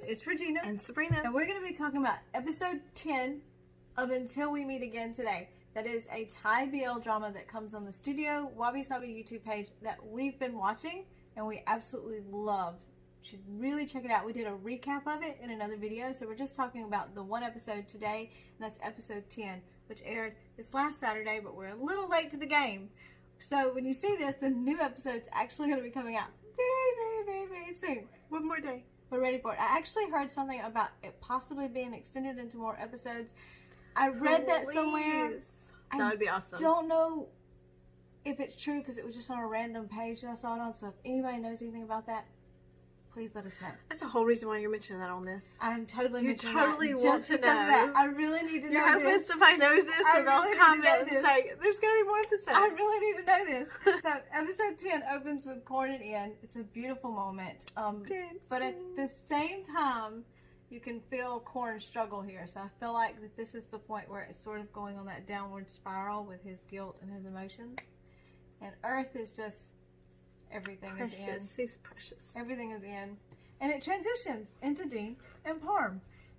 It's Regina. And Sabrina. And we're going to be talking about episode 10 of Until We Meet Again Today. That is a Thai BL drama that comes on the Studio Wabi Sabi YouTube page that we've been watching and we absolutely loved. You should really check it out. We did a recap of it in another video, so we're just talking about the one episode today, and that's episode 10, which aired this last Saturday, but we're a little late to the game. So when you see this, the new episode's actually going to be coming out very soon. One more day. We're ready for it. I actually heard something about it possibly being extended into more episodes. I read that somewhere. That would be awesome. I don't know if it's true because it was just on a random page that I saw it on. So if anybody knows anything about that, please let us know. That's the whole reason why you're mentioning that on this. I'm totally mentioning totally that want just to because know. of that. I really need to know You're hoping this. somebody knows this, I so they'll really need to comment know and this. say, there's going to be more episodes. I really need to know this. So episode 10 opens with Corn and Ian. It's a beautiful moment. But at the same time, you can feel Corn's struggle here. So I feel like that this is the point where it's sort of going on that downward spiral with his guilt and his emotions. And Earth is just, everything Precious. is in. He's precious. Everything is in. And it transitions into Dean and Parm.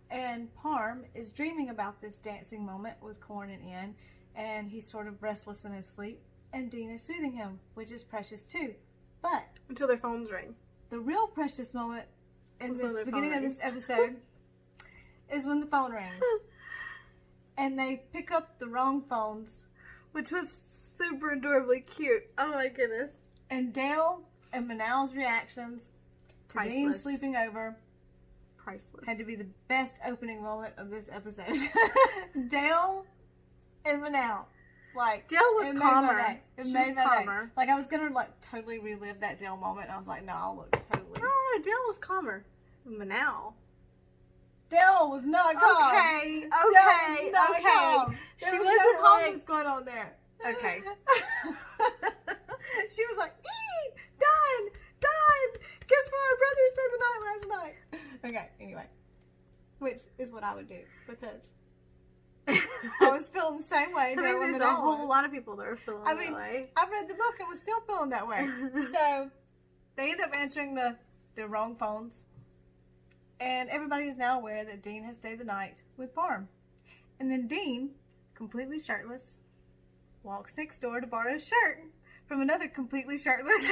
And Parm is dreaming about this dancing moment with Corn and Ian. And he's sort of restless in his sleep. And Dean is soothing him, which is precious too. But until their phones ring. The real precious moment in the beginning of this rings. episode is when the phone rings. And they pick up the wrong phones. Which was super adorably cute. Oh my goodness. And Dale and Manal's reactions to Dean sleeping over priceless. had to be the best opening moment of this episode. Dale and Manal. Like, Dale was calmer. It made my day. Like, I was gonna like totally relive that Dale moment. I was like, no, I'll look totally. No, Dale was calmer. Manal. Dale was not calm. Okay. There was no calmness going on there. Okay. She was like, done. Guess where our brother stayed the night last night. Okay, anyway. Which is what I would do because I was feeling the same way. I think there's a whole lot of people that are feeling that way. I read the book and was still feeling that way. So they end up answering the wrong phones. And everybody is now aware that Dean has stayed the night with Parm. And then Dean, completely shirtless, walks next door to borrow a shirt from another completely shirtless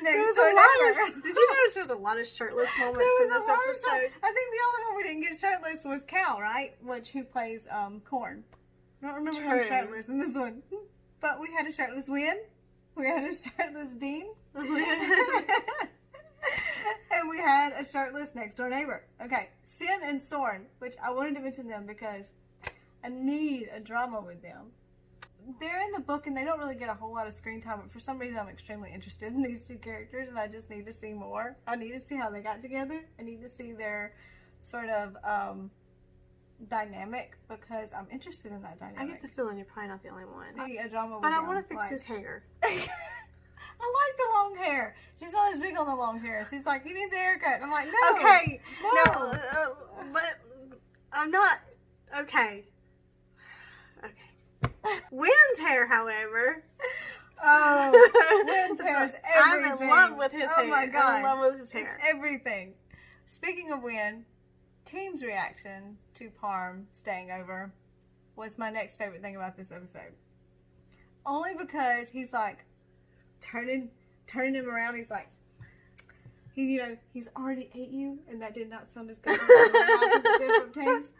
next door neighbor. Did you notice there was a lot of shirtless moments in this episode? I think the only one we didn't get shirtless was Cal, right? Who plays Corn. I don't remember him shirtless in this one. But we had a shirtless Win. We had a shirtless Dean. And we had a shirtless next door neighbor. Okay, Sin and Soren, which I wanted to mention them because I need a drama with them. They're in the book and they don't really get a whole lot of screen time, but for some reason I'm extremely interested in these two characters and I just need to see more. I need to see how they got together. I need to see their sort of dynamic because I'm interested in that dynamic. I get the feeling you're probably not the only one. See a drama with but them. I want to fix his hair. I like the long hair. She's not as big on the long hair. She's like, he needs a haircut. I'm like, no. Okay. No. But I'm not. Okay. Wynn's hair, however. Oh, Wynn's hair is everything. I'm in love with his hair. Oh my God. I'm in love with his hair. It's everything. Speaking of Wynn, Team's reaction to Parm staying over was my next favorite thing about this episode. Only because he's like turning him around. He's like, he's already ate you, and that did not sound as good as the different teams.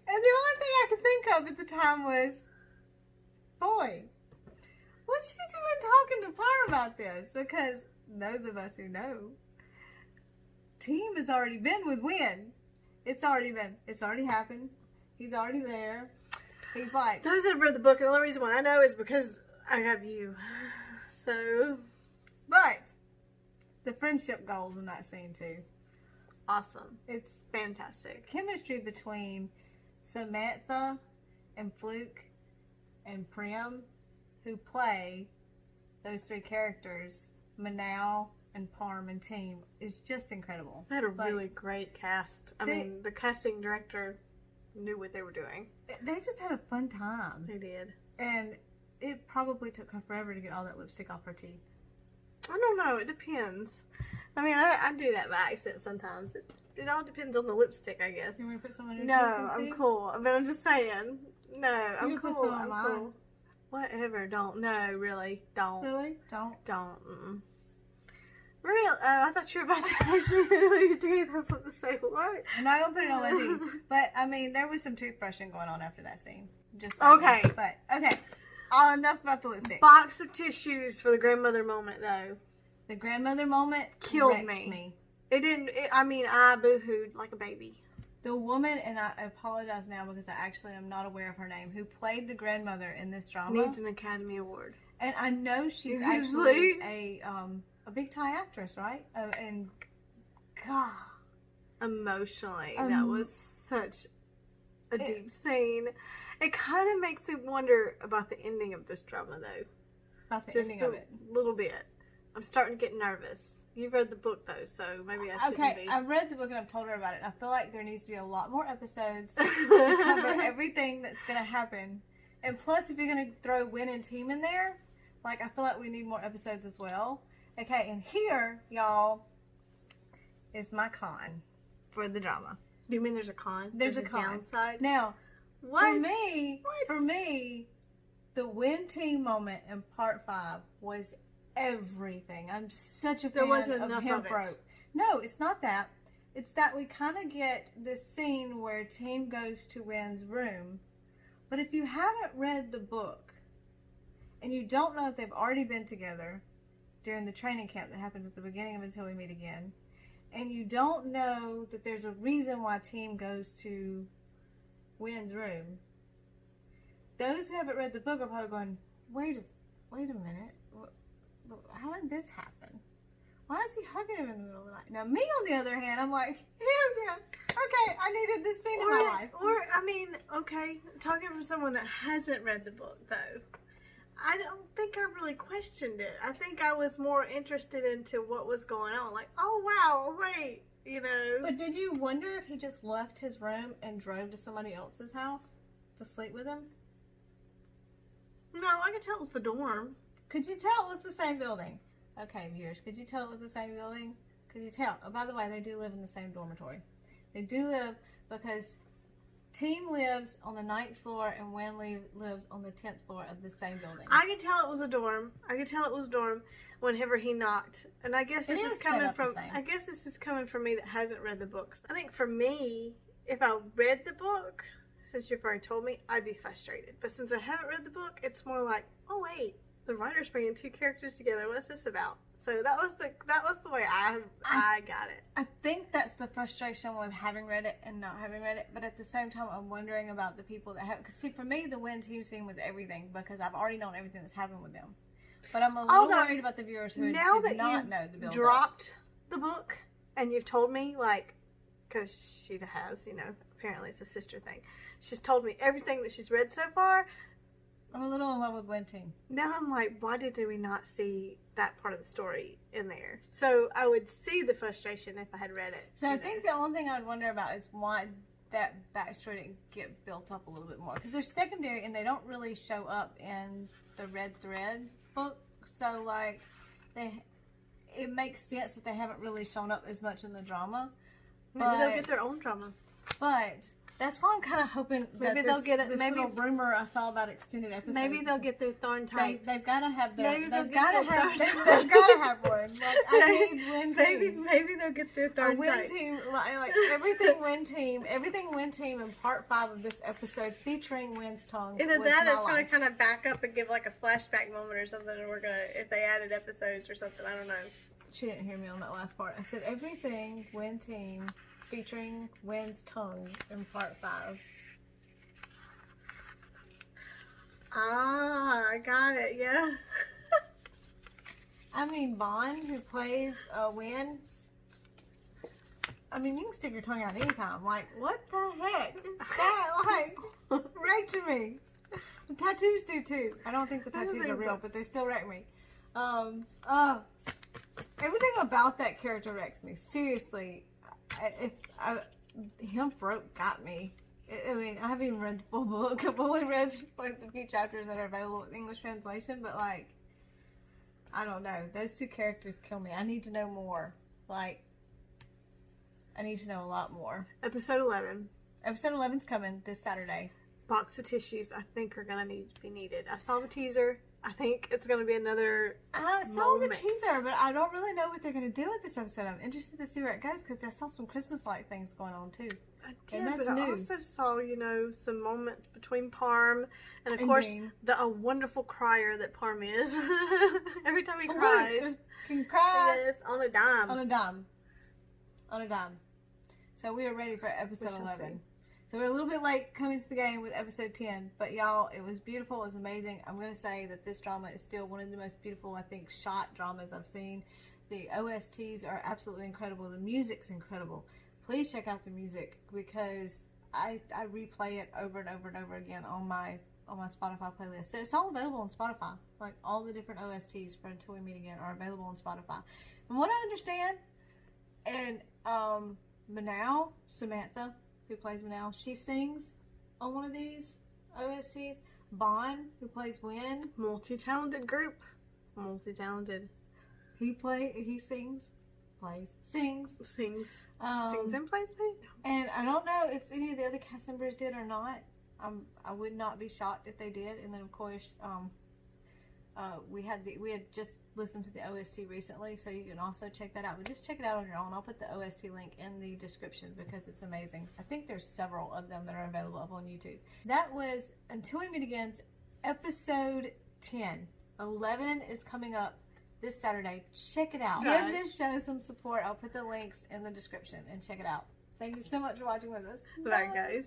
And the only thing I could think of at the time was, boy, what you doing talking to Parm about this? Because those of us who know, Team has already been with Wynn. It's already happened. He's already there. He's like, those that have read the book, the only reason why I know is because I have you. So, but the friendship goals in that scene too. Awesome. It's fantastic. Chemistry between Samantha and Fluke and Prim, who play those three characters, Manal and Parm and Team, is just incredible. They had a really great cast. I mean, the casting director knew what they were doing. They just had a fun time. They did. And it probably took her forever to get all that lipstick off her teeth. I don't know. It depends. I mean, I do that by accident sometimes. It all depends on the lipstick, I guess. You want me to put some on your No, cheek and I'm see? cool. But I'm just saying. No, I'm can cool. put some on I'm mine. cool. Whatever. Don't. No, really. Don't. Really? Don't. Don't. Real? I thought you were about to actually put it on your teeth. I was about to say, what? I'm not gonna put it on my teeth. But I mean, there was some toothbrushing going on after that scene. Just Okay. But okay. Enough about the lipstick. Box of tissues for the grandmother moment, though. The grandmother moment Killed wrecked me. It didn't. I boo-hooed like a baby. The woman, and I apologize now because I actually am not aware of her name, who played the grandmother in this drama, Needs an Academy Award. And I know she's Seriously? actually a big Thai actress, right? And God, Emotionally, that was such a deep scene. It kind of makes me wonder about the ending of this drama, though. About the Just ending of it. a little bit. I'm starting to get nervous. You've read the book, though, so maybe I shouldn't be. I've read the book and I've told her about it. I feel like there needs to be a lot more episodes to cover everything that's going to happen. And plus, if you're going to throw Win and Team in there, like, I feel like we need more episodes as well. Okay, and here, y'all, is my con for the drama. Do you mean there's a con? There's a con. Downside? Now, What? For me, the Win Team moment in part 5 was everything. I'm such a fan of him broke. No, it's not that. It's that we kind of get this scene where Team goes to Win's room. But if you haven't read the book and you don't know if they've already been together during the training camp that happens at the beginning of Until We Meet Again, and you don't know that there's a reason why Team goes to Win's room, those who haven't read the book are probably going, wait a minute. How did this happen? Why is he hugging him in the middle of the night? Now, me, on the other hand, I'm like, yeah, okay, I needed this scene in my life. Okay, talking from someone that hasn't read the book, though, I don't think I really questioned it. I think I was more interested into what was going on. Like, oh, wow, wait, you know. But did you wonder if he just left his room and drove to somebody else's house to sleep with him? No, I could tell it was the dorm. Could you tell it was the same building? Okay, viewers, could you tell it was the same building? Could you tell? Oh, by the way, they do live in the same dormitory. They do live because Team lives on the 9th floor and Win lives on the 10th floor of the same building. I could tell it was a dorm. Whenever he knocked. And I guess this is coming from me that hasn't read the books. I think for me, if I read the book, since you've already told me, I'd be frustrated. But since I haven't read the book, it's more like, oh wait, the writer's bringing two characters together. What's this about? So that was the way I got it. I think that's the frustration with having read it and not having read it. But at the same time, I'm wondering about the people that have. Because see, for me, the Win Team scene was everything because I've already known everything that's happened with them. But I'm a little worried about the viewers who did not know the build-up. Dropped the book and you've told me, like, because she has, apparently it's a sister thing. She's told me everything that she's read so far. I'm a little in love with Win Team. Now I'm like, why did we not see that part of the story in there? So I would see the frustration if I had read it. So I think the only thing I'd wonder about is why that backstory didn't get built up a little bit more. Because they're secondary and they don't really show up in the Red Thread book. So, like, it makes sense that they haven't really shown up as much in the drama. Maybe they'll get their own drama. But that's why I'm kind of hoping maybe they'll get it. This maybe little rumor I saw about extended episodes. Maybe they'll get their thorn type. They've got to have their. Maybe They've got to have one. Like, I need Win Team. Maybe they'll get their thorn Win type. Team, like everything Win Team in part 5 of this episode featuring Win's tongue. Either that, it's going to kind of back up and give like a flashback moment or something. And we're gonna, if they added episodes or something, I don't know. She didn't hear me on that last part. I said everything Win Team featuring Win's tongue in part 5. Ah, I got it. Yeah. I mean, Bond, who plays Win. I mean, you can stick your tongue out anytime. Like, what the heck? That, like, wrecked me. The tattoos do too. I don't think the tattoos are real, but they still wreck me. Everything about that character wrecks me. Seriously, him broke got me. I mean, I haven't even read the full book. I've only read like the few chapters that are available in English translation, but like, I don't know. Those two characters kill me. I need to know more. Like, I need to know a lot more. Episode 11. Episode 11's coming this Saturday. Box of tissues, I think, are going to be needed. I saw the teaser. I think it's going to be another I saw the teaser, but I don't really know what they're going to do with this episode. I'm interested to see where it goes because I saw some Christmas-like things going on, too. I did, and that's new. I also saw, some moments between Parm and of course, Dean. A wonderful crier that Parm is. Every time he cries. Can cry. Yes, on a dime. On a dime. On a dime. So we are ready for episode 11. So we're a little bit late coming to the game with episode 10. But y'all, it was beautiful. It was amazing. I'm going to say that this drama is still one of the most beautiful, I think, shot dramas I've seen. The OSTs are absolutely incredible. The music's incredible. Please check out the music because I replay it over and over and over again on my Spotify playlist. It's all available on Spotify. Like all the different OSTs for Until We Meet Again are available on Spotify. From what I understand, and Manal, Samantha, who plays Manal, she sings on one of these OSTs. Bond, who plays Win, multi-talented group, multi-talented. He sings, plays, sings. Sings and plays, maybe? And I don't know if any of the other cast members did or not. I would not be shocked if they did. And then of course, we had just listened to the OST recently, so you can also check that out. But just check it out on your own. I'll put the OST link in the description because it's amazing. I think there's several of them that are available up on YouTube. That was Until We Meet Again's episode 10. 11 is coming up this Saturday. Check it out. Give this show some support. I'll put the links in the description and check it out. Thank you so much for watching with us. Bye guys.